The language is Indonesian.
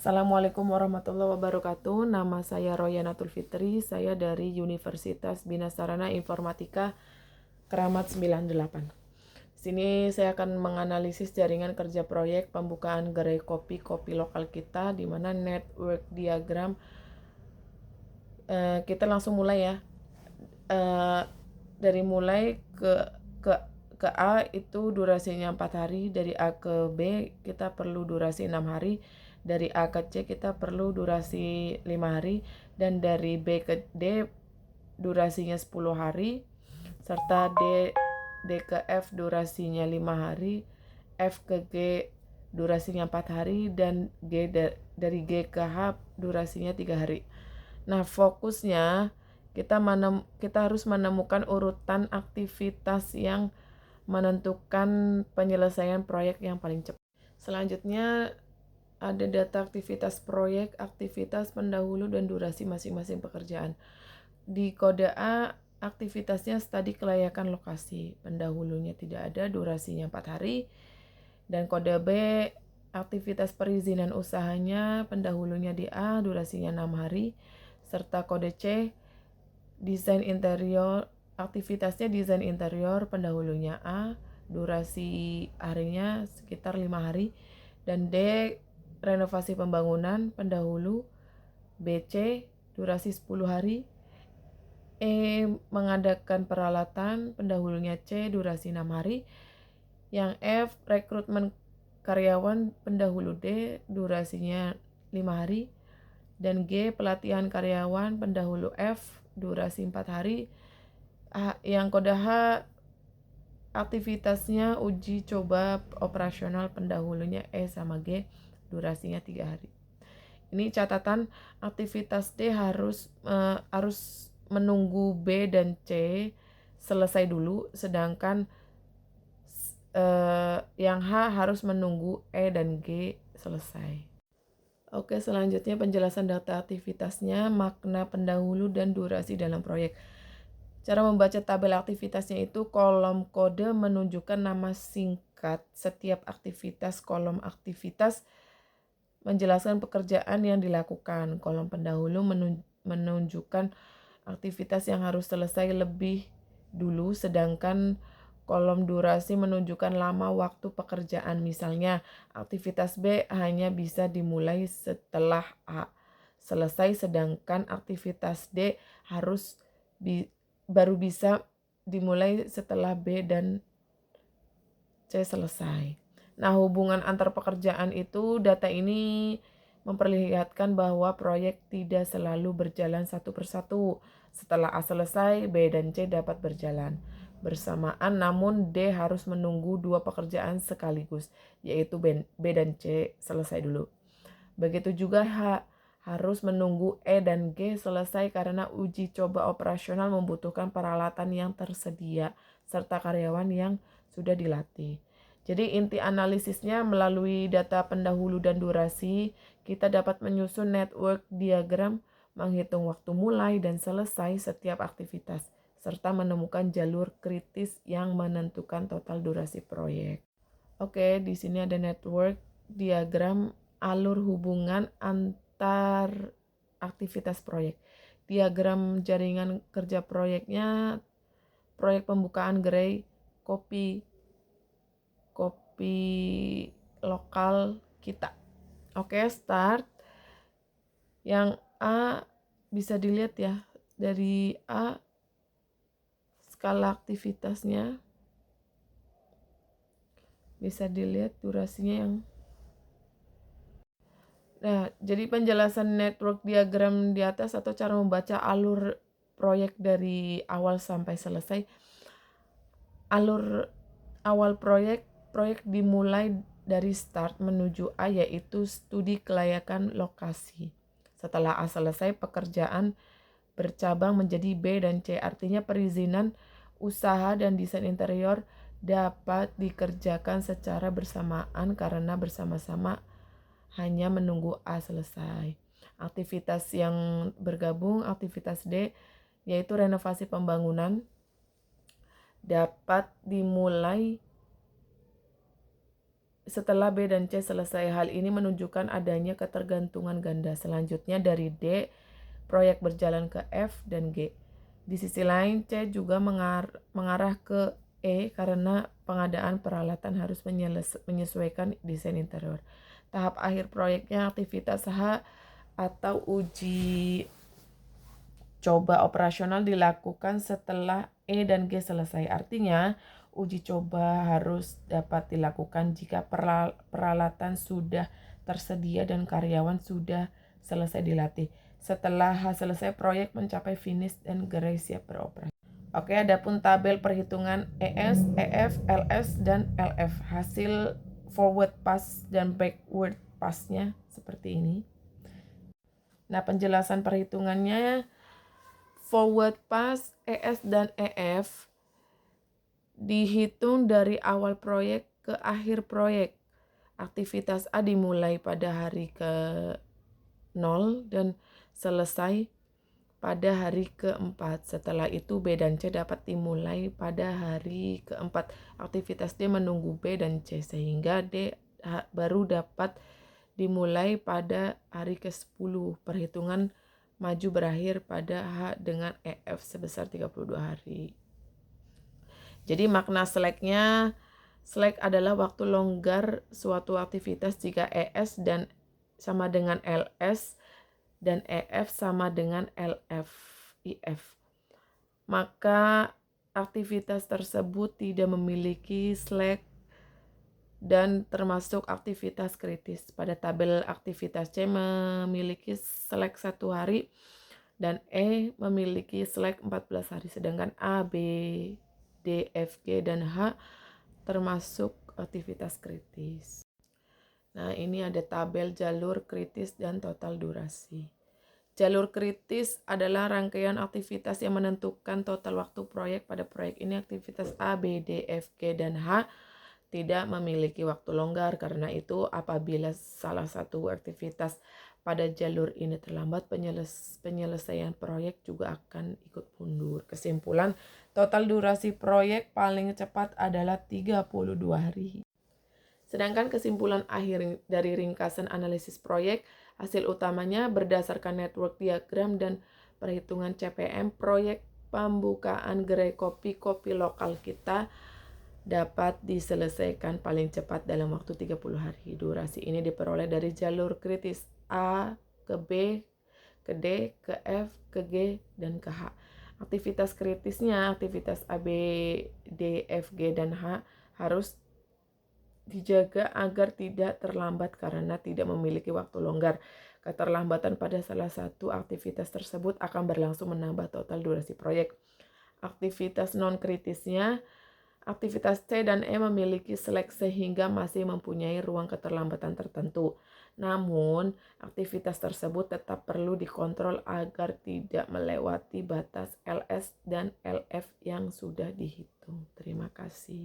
Assalamualaikum warahmatullahi wabarakatuh. Nama saya Royanatul Fitri. Saya dari Universitas Bina Sarana Informatika Keramat 98. Sini saya akan menganalisis jaringan kerja proyek pembukaan gerai kopi lokal kita, di mana network diagram. Kita langsung mulai ya. Dari mulai ke A itu durasinya 4 hari, dari A ke B kita perlu durasi 6 hari, dari A ke C kita perlu durasi 5 hari, dan dari B ke D durasinya 10 hari, serta D ke F durasinya 5 hari, F ke G durasinya 4 hari, dan dari G ke H durasinya 3 hari. Nah, fokusnya kita harus menemukan urutan aktivitas yang menentukan penyelesaian proyek yang paling cepat. Selanjutnya ada data aktivitas proyek, aktivitas pendahulu, dan durasi masing-masing pekerjaan. Di kode A, aktivitasnya studi kelayakan lokasi. Pendahulunya tidak ada, durasinya 4 hari. Dan kode B, aktivitas perizinan usahanya, pendahulunya di A, durasinya 6 hari. Serta kode C, desain interior, aktivitasnya desain interior, pendahulunya A, durasi harinya sekitar 5 hari. Dan D, renovasi pembangunan, pendahulu BC, durasi 10 hari. E, mengadakan peralatan, pendahulunya C, durasi 6 hari. Yang F, rekrutmen karyawan, pendahulu D, durasinya 5 hari. Dan G, pelatihan karyawan, pendahulu F, durasi 4 hari. Yang kode H, aktivitasnya uji coba operasional, pendahulunya E sama G, durasinya 3 hari. Ini catatan, aktivitas D harus menunggu B dan C selesai dulu, sedangkan yang H harus menunggu E dan G selesai. Oke, selanjutnya penjelasan data aktivitasnya, makna pendahulu, dan durasi dalam proyek. Cara membaca tabel aktivitasnya itu kolom kode menunjukkan nama singkat setiap aktivitas, kolom aktivitas menjelaskan pekerjaan yang dilakukan, kolom pendahulu menunjukkan aktivitas yang harus selesai lebih dulu, sedangkan kolom durasi menunjukkan lama waktu pekerjaan. Misalnya, aktivitas B hanya bisa dimulai setelah A selesai, sedangkan aktivitas D harus baru bisa dimulai setelah B dan C selesai. Nah, hubungan antar pekerjaan itu, data ini memperlihatkan bahwa proyek tidak selalu berjalan satu persatu. Setelah A selesai, B dan C dapat berjalan bersamaan, namun D harus menunggu dua pekerjaan sekaligus, yaitu B dan C selesai dulu. Begitu juga H harus menunggu E dan G selesai karena uji coba operasional membutuhkan peralatan yang tersedia serta karyawan yang sudah dilatih. Jadi inti analisisnya, melalui data pendahulu dan durasi, kita dapat menyusun network diagram, menghitung waktu mulai dan selesai setiap aktivitas, serta menemukan jalur kritis yang menentukan total durasi proyek. Oke, di sini ada network diagram alur hubungan antar aktivitas proyek. Diagram jaringan kerja proyeknya, proyek pembukaan gerai kopi lokal kita. Oke, start. Yang A bisa dilihat ya, dari A skala aktivitasnya bisa dilihat durasinya yang. Nah, jadi penjelasan network diagram di atas atau cara membaca alur proyek dari awal sampai selesai. Alur awal proyek dimulai dari start menuju A, yaitu studi kelayakan lokasi. Setelah A selesai, pekerjaan bercabang menjadi B dan C, artinya perizinan usaha dan desain interior dapat dikerjakan secara bersamaan karena bersama-sama hanya menunggu A selesai. Aktivitas yang bergabung, aktivitas D, yaitu renovasi pembangunan, dapat dimulai setelah B dan C selesai. Hal ini menunjukkan adanya ketergantungan ganda. Selanjutnya dari D, proyek berjalan ke F dan G. Di sisi lain, C juga mengarah ke E karena pengadaan peralatan harus menyesuaikan desain interior. Tahap akhir proyeknya aktivitas H atau uji coba operasional dilakukan setelah E dan G selesai. Artinya, uji coba harus dapat dilakukan jika peralatan sudah tersedia dan karyawan sudah selesai dilatih. Setelah H selesai, proyek mencapai finish dan gerai siap beroperasi. Oke, adapun tabel perhitungan ES, EF, LS, dan LF. Hasil forward pass dan backward pass-nya seperti ini. Nah, penjelasan perhitungannya, forward pass ES dan EF dihitung dari awal proyek ke akhir proyek. Aktivitas A dimulai pada hari ke-0 dan selesai pada hari ke-4. Setelah itu B dan C dapat dimulai pada hari ke-4. Aktivitas D menunggu B dan C sehingga D baru dapat dimulai pada hari ke-10. Perhitungan maju berakhir pada H dengan EF sebesar 32 hari. Jadi makna slack-nya, slack adalah waktu longgar suatu aktivitas jika ES dan sama dengan LS dan EF sama dengan LF, IF. Maka aktivitas tersebut tidak memiliki slack dan termasuk aktivitas kritis. Pada tabel aktivitas C memiliki slack 1 hari dan E memiliki slack 14 hari. Sedangkan A, B, D, F, G, dan H termasuk aktivitas kritis. Nah, ini ada tabel jalur kritis dan total durasi. Jalur kritis adalah rangkaian aktivitas yang menentukan total waktu proyek. Pada proyek ini aktivitas A, B, D, F, G, dan H tidak memiliki waktu longgar. Karena itu apabila salah satu aktivitas pada jalur ini terlambat, penyelesaian proyek juga akan ikut mundur. Kesimpulan, total durasi proyek paling cepat adalah 32 hari. Sedangkan kesimpulan akhir dari ringkasan analisis proyek, hasil utamanya berdasarkan network diagram dan perhitungan CPM, proyek pembukaan gerai kopi lokal kita dapat diselesaikan paling cepat dalam waktu 30 hari. Durasi ini diperoleh dari jalur kritis A ke B, ke D, ke F, ke G, dan ke H. Aktivitas kritisnya, aktivitas A, B, D, F, G, dan H harus dijaga agar tidak terlambat karena tidak memiliki waktu longgar. Keterlambatan pada salah satu aktivitas tersebut akan berlangsung menambah total durasi proyek. Aktivitas non-kritisnya, aktivitas C dan E memiliki slack sehingga masih mempunyai ruang keterlambatan tertentu. Namun, aktivitas tersebut tetap perlu dikontrol agar tidak melewati batas LS dan LF yang sudah dihitung. Terima kasih.